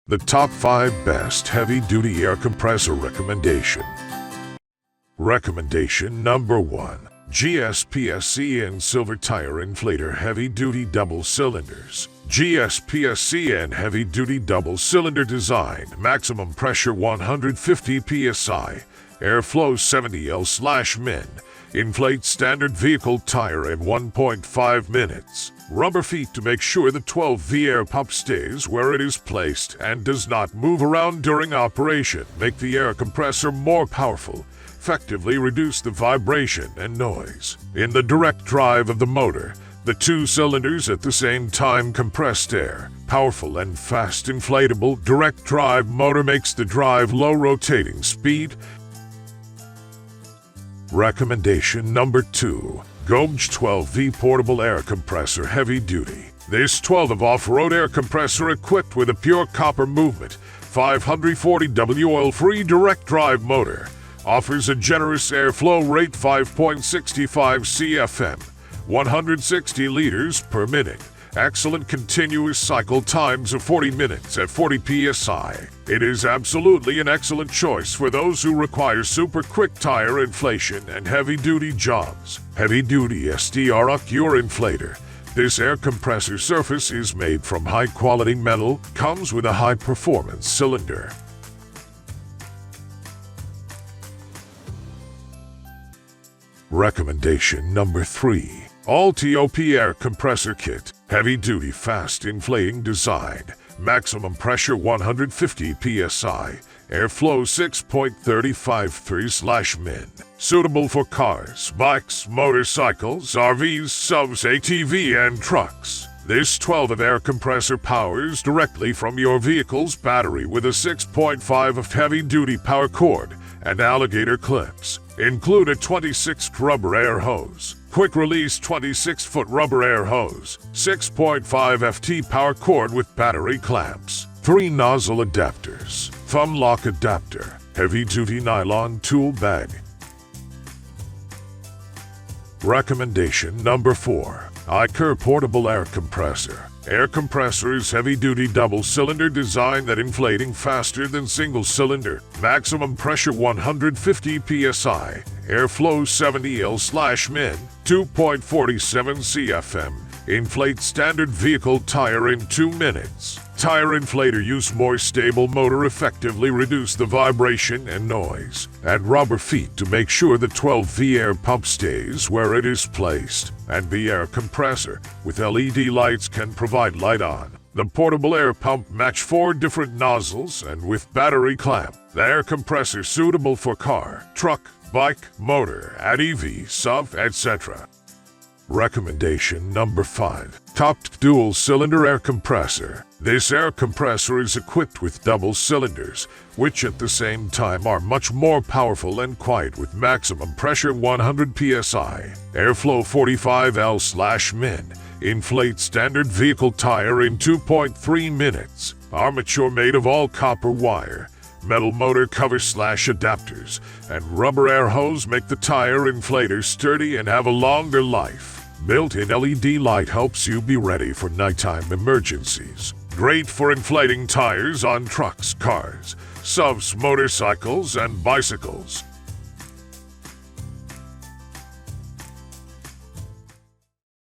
The top 5 best heavy-duty air compressor recommendation. Recommendation number 1. GSPSCN Silver Tire Inflator Heavy-Duty Double Cylinders. GSPSCN Heavy-Duty Double Cylinder Design. Maximum pressure 150 psi. Airflow 70 L/min. Inflate standard vehicle tire in 1.5 minutes. Rubber feet to make sure the 12V air pump stays where it is placed and does not move around during operation. Make the air compressor more powerful. Effectively reduce the vibration and noise. In the direct drive of the motor, the 2 cylinders at the same time compressed air. Powerful and fast inflatable direct drive motor makes the drive low rotating speed. Recommendation number 2. GOGE 12V Portable Air Compressor Heavy Duty. This 12V off-road air compressor equipped with a pure copper movement, 540W oil-free direct drive motor. Offers a generous airflow rate 5.65 CFM, 160 liters per minute. Excellent continuous cycle times of 40 minutes at 40 psi. It is absolutely an excellent choice for those who require super quick tire inflation and heavy-duty jobs. Heavy-duty SDR Icur inflator. This air compressor surface is made from high-quality metal, comes with a high-performance cylinder. Recommendation number 3. Alltop Air Compressor Kit. Heavy-duty fast inflating design. Maximum pressure 150 psi. Airflow 6.353/min. Suitable for cars, bikes, motorcycles, RVs, subs, ATV, and trucks. This 12V air compressor powers directly from your vehicle's battery with a 6.5 of heavy-duty power cord and alligator clips. Include a 26-foot rubber air hose, quick-release 26-foot rubber air hose, 6.5 FT power cord with battery clamps, 3 nozzle adapters, thumb lock adapter, heavy-duty nylon tool bag. Recommendation number 4. Icur Portable Air Compressor. Air compressor is heavy-duty double-cylinder design that inflating faster than single-cylinder. Maximum pressure 150 psi. Airflow 70 L/min. 2.47 CFM. Inflate standard vehicle tire in 2 minutes. Tire inflator use more stable motor effectively reduce the vibration and noise. Add rubber feet to make sure the 12V air pump stays where it is placed. And the air compressor with LED lights can provide light on. The portable air pump match 4 different nozzles and with battery clamp. The air compressor suitable for car, truck, bike, motor, ATV, sub, etc. Recommendation number 5. Topped dual cylinder air compressor. This air compressor is equipped with double cylinders, which at the same time are much more powerful and quiet with maximum pressure 100 psi. Airflow 45 L/min. Inflate standard vehicle tire in 2.3 minutes. Armature made of all copper wire. Metal motor cover/adapters and rubber air hose make the tire inflator sturdy and have a longer life. Built-in LED light helps you be ready for nighttime emergencies. Great for inflating tires on trucks, cars, subs, motorcycles, and bicycles.